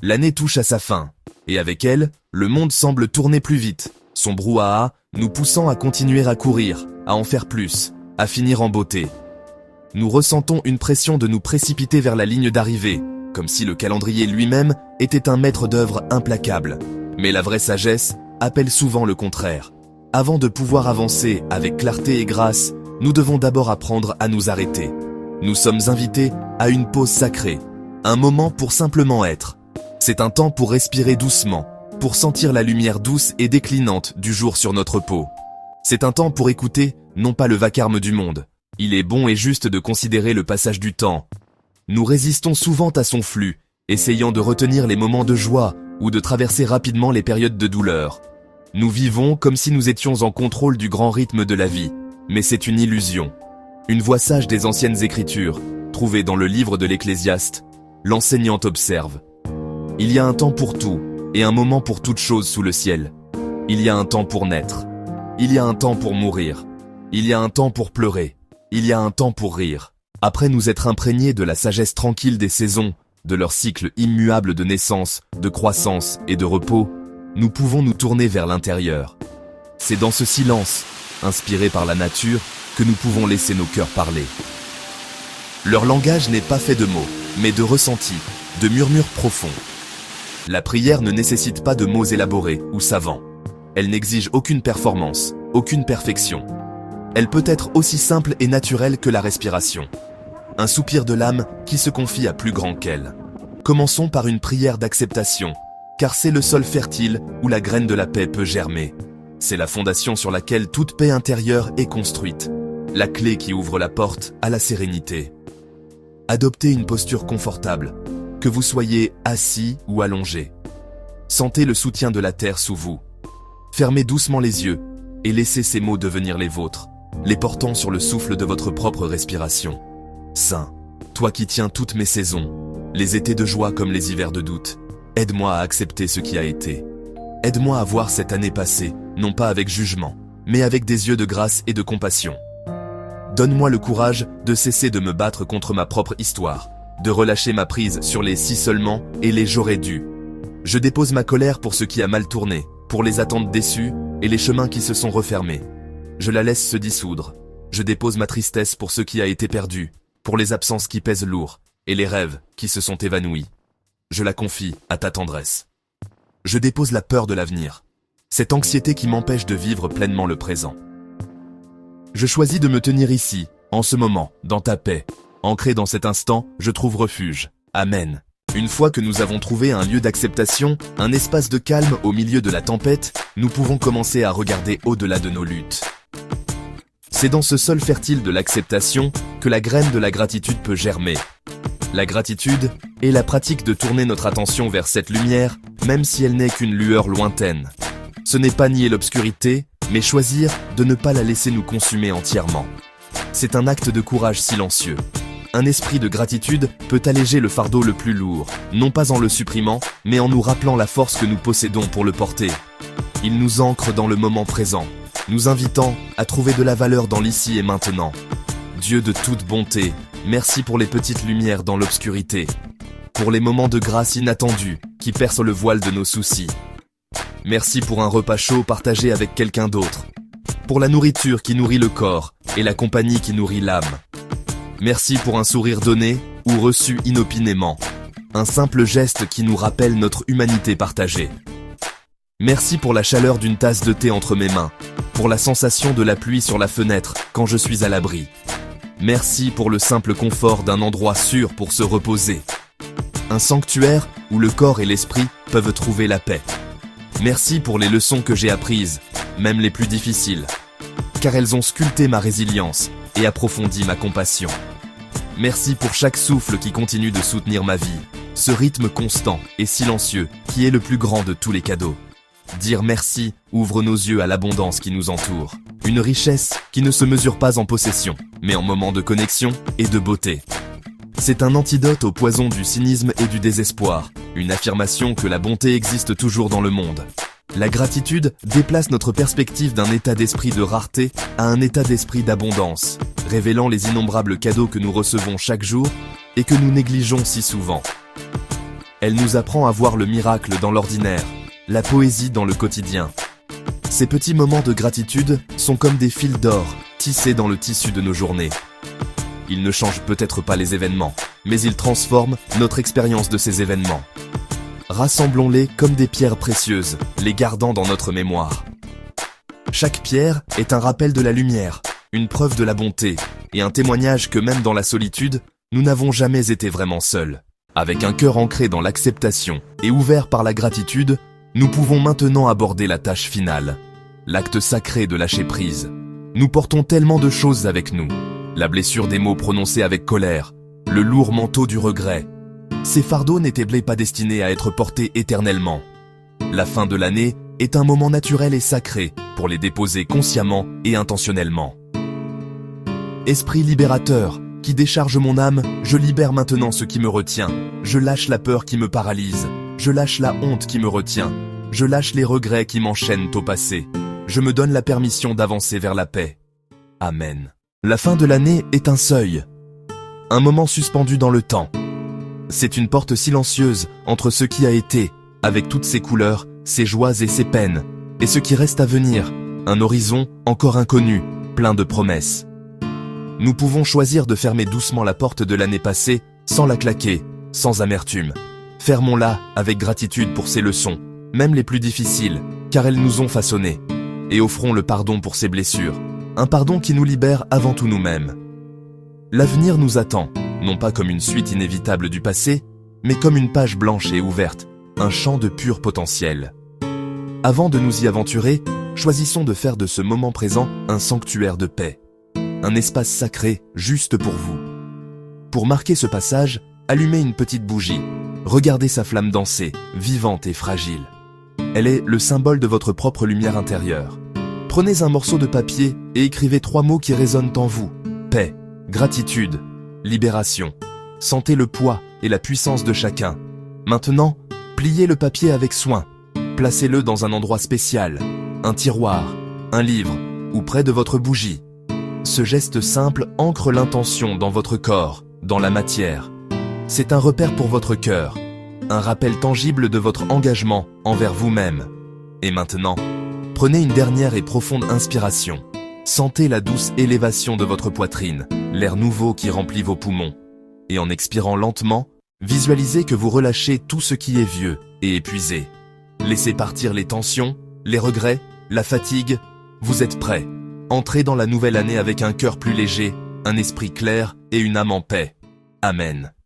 L'année touche à sa fin, et avec elle, le monde semble tourner plus vite, son brouhaha nous poussant à continuer à courir, à en faire plus, à finir en beauté. Nous ressentons une pression de nous précipiter vers la ligne d'arrivée, comme si le calendrier lui-même était un maître d'œuvre implacable. Mais la vraie sagesse appelle souvent le contraire. Avant de pouvoir avancer avec clarté et grâce, nous devons d'abord apprendre à nous arrêter. Nous sommes invités à une pause sacrée, un moment pour simplement être. C'est un temps pour respirer doucement, pour sentir la lumière douce et déclinante du jour sur notre peau. C'est un temps pour écouter, non pas le vacarme du monde. Il est bon et juste de considérer le passage du temps. Nous résistons souvent à son flux, essayant de retenir les moments de joie ou de traverser rapidement les périodes de douleur. Nous vivons comme si nous étions en contrôle du grand rythme de la vie, mais c'est une illusion. Une voix sage des anciennes écritures, trouvée dans le livre de l'Ecclésiaste, l'enseignante observe. Il y a un temps pour tout, et un moment pour toute chose sous le ciel. Il y a un temps pour naître. Il y a un temps pour mourir. Il y a un temps pour pleurer. Il y a un temps pour rire. Après nous être imprégnés de la sagesse tranquille des saisons, de leur cycle immuable de naissance, de croissance et de repos, nous pouvons nous tourner vers l'intérieur. C'est dans ce silence, inspiré par la nature, que nous pouvons laisser nos cœurs parler. Leur langage n'est pas fait de mots, mais de ressentis, de murmures profonds. La prière ne nécessite pas de mots élaborés ou savants. Elle n'exige aucune performance, aucune perfection. Elle peut être aussi simple et naturelle que la respiration. Un soupir de l'âme qui se confie à plus grand qu'elle. Commençons par une prière d'acceptation, car c'est le sol fertile où la graine de la paix peut germer. C'est la fondation sur laquelle toute paix intérieure est construite, la clé qui ouvre la porte à la sérénité. Adoptez une posture confortable, que vous soyez assis ou allongé. Sentez le soutien de la terre sous vous. Fermez doucement les yeux et laissez ces mots devenir les vôtres, les portant sur le souffle de votre propre respiration. Saint, toi qui tiens toutes mes saisons, les étés de joie comme les hivers de doute, aide-moi à accepter ce qui a été. Aide-moi à voir cette année passée, non pas avec jugement, mais avec des yeux de grâce et de compassion. Donne-moi le courage de cesser de me battre contre ma propre histoire, de relâcher ma prise sur les si seulement et les j'aurais dû. Je dépose ma colère pour ce qui a mal tourné, pour les attentes déçues et les chemins qui se sont refermés. Je la laisse se dissoudre. Je dépose ma tristesse pour ce qui a été perdu, pour les absences qui pèsent lourd et les rêves qui se sont évanouis. Je la confie à ta tendresse. Je dépose la peur de l'avenir, cette anxiété qui m'empêche de vivre pleinement le présent. Je choisis de me tenir ici, en ce moment, dans ta paix. Ancré dans cet instant, je trouve refuge. Amen. Une fois que nous avons trouvé un lieu d'acceptation, un espace de calme au milieu de la tempête, nous pouvons commencer à regarder au-delà de nos luttes. C'est dans ce sol fertile de l'acceptation que la graine de la gratitude peut germer. La gratitude est la pratique de tourner notre attention vers cette lumière, même si elle n'est qu'une lueur lointaine. Ce n'est pas nier l'obscurité, mais choisir de ne pas la laisser nous consumer entièrement. C'est un acte de courage silencieux. Un esprit de gratitude peut alléger le fardeau le plus lourd, non pas en le supprimant, mais en nous rappelant la force que nous possédons pour le porter. Il nous ancre dans le moment présent, nous invitant à trouver de la valeur dans l'ici et maintenant. Dieu de toute bonté, merci pour les petites lumières dans l'obscurité, pour les moments de grâce inattendus qui percent le voile de nos soucis. Merci pour un repas chaud partagé avec quelqu'un d'autre, pour la nourriture qui nourrit le corps et la compagnie qui nourrit l'âme. Merci pour un sourire donné ou reçu inopinément, un simple geste qui nous rappelle notre humanité partagée. Merci pour la chaleur d'une tasse de thé entre mes mains, pour la sensation de la pluie sur la fenêtre quand je suis à l'abri. Merci pour le simple confort d'un endroit sûr pour se reposer. Un sanctuaire où le corps et l'esprit peuvent trouver la paix. Merci pour les leçons que j'ai apprises, même les plus difficiles, car elles ont sculpté ma résilience et approfondi ma compassion. Merci pour chaque souffle qui continue de soutenir ma vie, ce rythme constant et silencieux qui est le plus grand de tous les cadeaux. Dire merci ouvre nos yeux à l'abondance qui nous entoure, une richesse qui ne se mesure pas en possession, mais en moments de connexion et de beauté. C'est un antidote au poison du cynisme et du désespoir, une affirmation que la bonté existe toujours dans le monde. La gratitude déplace notre perspective d'un état d'esprit de rareté à un état d'esprit d'abondance, révélant les innombrables cadeaux que nous recevons chaque jour et que nous négligeons si souvent. Elle nous apprend à voir le miracle dans l'ordinaire, la poésie dans le quotidien. Ces petits moments de gratitude sont comme des fils d'or tissés dans le tissu de nos journées. Ils ne changent peut-être pas les événements, mais ils transforment notre expérience de ces événements. Rassemblons-les comme des pierres précieuses, les gardant dans notre mémoire. Chaque pierre est un rappel de la lumière, une preuve de la bonté, et un témoignage que même dans la solitude, nous n'avons jamais été vraiment seuls. Avec un cœur ancré dans l'acceptation et ouvert par la gratitude, nous pouvons maintenant aborder la tâche finale, l'acte sacré de lâcher prise. Nous portons tellement de choses avec nous. La blessure des mots prononcés avec colère, le lourd manteau du regret. Ces fardeaux n'étaient pas destinés à être portés éternellement. La fin de l'année est un moment naturel et sacré pour les déposer consciemment et intentionnellement. Esprit libérateur, qui décharge mon âme, je libère maintenant ce qui me retient. Je lâche la peur qui me paralyse. Je lâche la honte qui me retient. Je lâche les regrets qui m'enchaînent au passé. Je me donne la permission d'avancer vers la paix. Amen. La fin de l'année est un seuil. Un moment suspendu dans le temps. C'est une porte silencieuse entre ce qui a été, avec toutes ses couleurs, ses joies et ses peines, et ce qui reste à venir, un horizon encore inconnu, plein de promesses. Nous pouvons choisir de fermer doucement la porte de l'année passée, sans la claquer, sans amertume. Fermons-la avec gratitude pour ces leçons, même les plus difficiles, car elles nous ont façonnés. Et offrons le pardon pour ces blessures, un pardon qui nous libère avant tout nous-mêmes. L'avenir nous attend, non pas comme une suite inévitable du passé, mais comme une page blanche et ouverte, un champ de pur potentiel. Avant de nous y aventurer, choisissons de faire de ce moment présent un sanctuaire de paix, un espace sacré juste pour vous. Pour marquer ce passage, allumez une petite bougie, regardez sa flamme danser, vivante et fragile. Elle est le symbole de votre propre lumière intérieure. Prenez un morceau de papier et écrivez 3 mots qui résonnent en vous. Paix, gratitude, libération. Sentez le poids et la puissance de chacun. Maintenant, pliez le papier avec soin. Placez-le dans un endroit spécial, un tiroir, un livre ou près de votre bougie. Ce geste simple ancre l'intention dans votre corps, dans la matière. C'est un repère pour votre cœur, un rappel tangible de votre engagement envers vous-même. Et maintenant, prenez une dernière et profonde inspiration. Sentez la douce élévation de votre poitrine, l'air nouveau qui remplit vos poumons. Et en expirant lentement, visualisez que vous relâchez tout ce qui est vieux et épuisé. Laissez partir les tensions, les regrets, la fatigue. Vous êtes prêts. Entrez dans la nouvelle année avec un cœur plus léger, un esprit clair et une âme en paix. Amen.